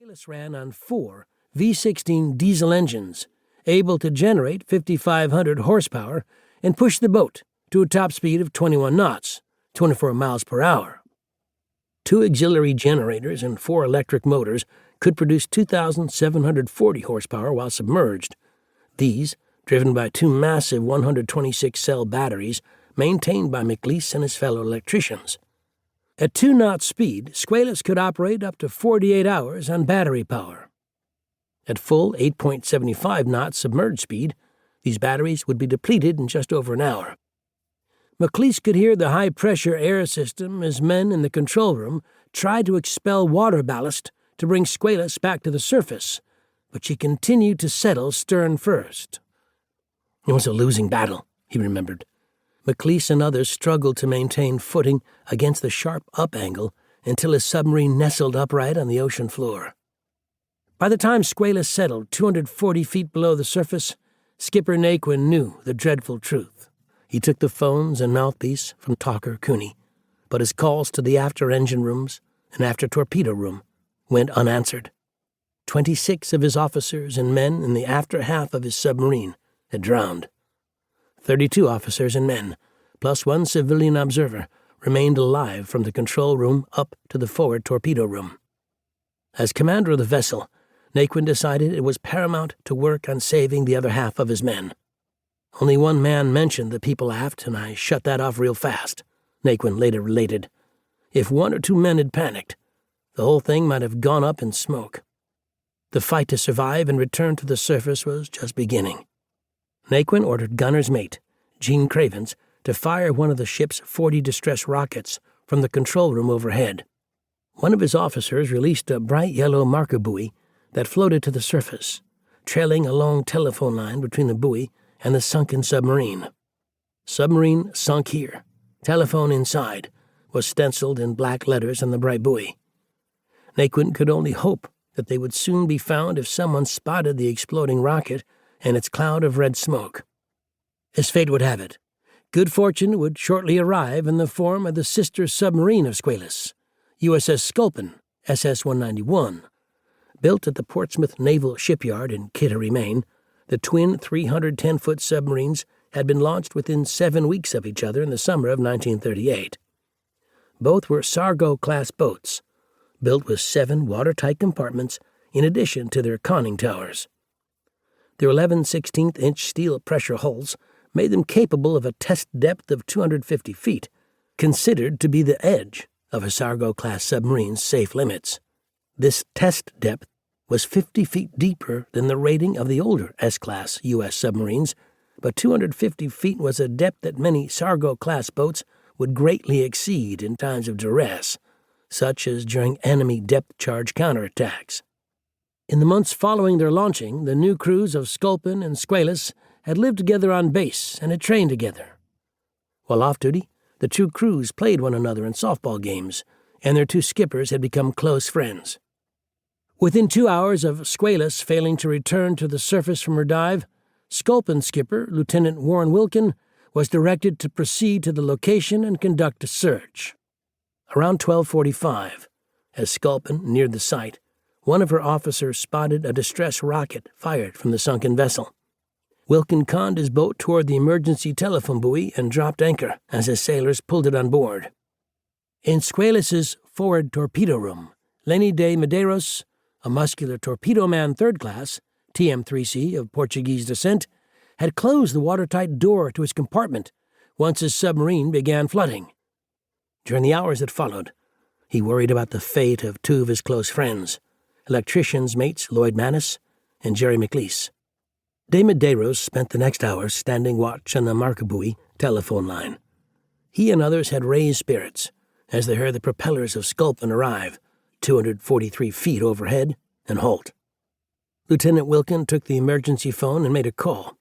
Squalus ran on 4 V16 diesel engines, able to generate 5,500 horsepower and push the boat to a top speed of 21 knots, 24 miles per hour. 2 auxiliary generators and 4 electric motors could produce 2,740 horsepower while submerged. These, driven by 2 massive 126-cell batteries maintained by McLeese and his fellow electricians. At 2-knot speed, Squalus could operate up to 48 hours on battery power. At full 8.75 knots submerged speed, these batteries would be depleted in just over an hour. McLeese could hear the high-pressure air system as men in the control room tried to expel water ballast to bring Squalus back to the surface, but she continued to settle stern first. It was a losing battle, he remembered. McLeese and others struggled to maintain footing against the sharp up angle until his submarine nestled upright on the ocean floor. By the time Squalus settled 240 feet below the surface, Skipper Naquin knew the dreadful truth. He took the phones and mouthpiece from Talker Cooney, but his calls to the after-engine rooms and after-torpedo room went unanswered. 26 of his officers and men in the after half of his submarine had drowned. 32 officers and men, plus 1 civilian observer, remained alive from the control room up to the forward torpedo room. As commander of the vessel, Naquin decided it was paramount to work on saving the other half of his men. Only 1 man mentioned the people aft, and I shut that off real fast, Naquin later related. If 1 or 2 men had panicked, the whole thing might have gone up in smoke. The fight to survive and return to the surface was just beginning. Naquin ordered gunner's mate, Gene Cravens, to fire one of the ship's 40 distress rockets from the control room overhead. One of his officers released a bright yellow marker buoy that floated to the surface, trailing a long telephone line between the buoy and the sunken submarine. "Submarine sunk here. Telephone inside," was stenciled in black letters on the bright buoy. Naquin could only hope that they would soon be found if someone spotted the exploding rocket and its cloud of red smoke. As fate would have it, good fortune would shortly arrive in the form of the sister submarine of Squalus, USS Sculpin, SS-191. Built at the Portsmouth Naval Shipyard in Kittery, Maine, the twin 310-foot submarines had been launched within 7 weeks of each other in the summer of 1938. Both were Sargo-class boats, built with 7 watertight compartments in addition to their conning towers. Their 11/16-inch steel pressure hulls made them capable of a test depth of 250 feet, considered to be the edge of a Sargo-class submarine's safe limits. This test depth was 50 feet deeper than the rating of the older S-class U.S. submarines, but 250 feet was a depth that many Sargo-class boats would greatly exceed in times of duress, such as during enemy depth charge counterattacks. In the months following their launching, the new crews of Sculpin and Squalus had lived together on base and had trained together. While off-duty, the 2 crews played one another in softball games, and their 2 skippers had become close friends. Within 2 hours of Squalus failing to return to the surface from her dive, Sculpin skipper, Lieutenant Warren Wilkin, was directed to proceed to the location and conduct a search. Around 12:45, as Sculpin neared the site, one of her officers spotted a distress rocket fired from the sunken vessel. Wilkin conned his boat toward the emergency telephone buoy and dropped anchor as his sailors pulled it on board. In Squalus's forward torpedo room, Lenny de Medeiros, a muscular torpedo man 3rd class, TM3C of Portuguese descent, had closed the watertight door to his compartment once his submarine began flooding. During the hours that followed, he worried about the fate of 2 of his close friends, electricians mates Lloyd Mannis and Jerry McLeese. De Medeiros spent the next hours standing watch on the marker buoy telephone line. He and others had raised spirits as they heard the propellers of Sculpin arrive, 243 feet overhead, and halt. Lieutenant Wilkin took the emergency phone and made a call.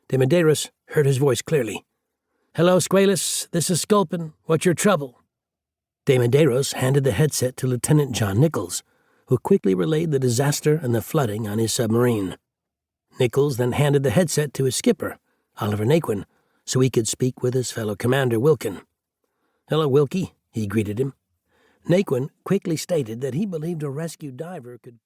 De Medeiros heard his voice clearly. "Hello, Squalus, this is Sculpin. What's your trouble?" De Medeiros handed the headset to Lieutenant John Nichols, who quickly relayed the disaster and the flooding on his submarine. Nichols then handed the headset to his skipper, Oliver Naquin, so he could speak with his fellow commander, Wilkin. "Hello, Wilkie," he greeted him. Naquin quickly stated that he believed a rescue diver could...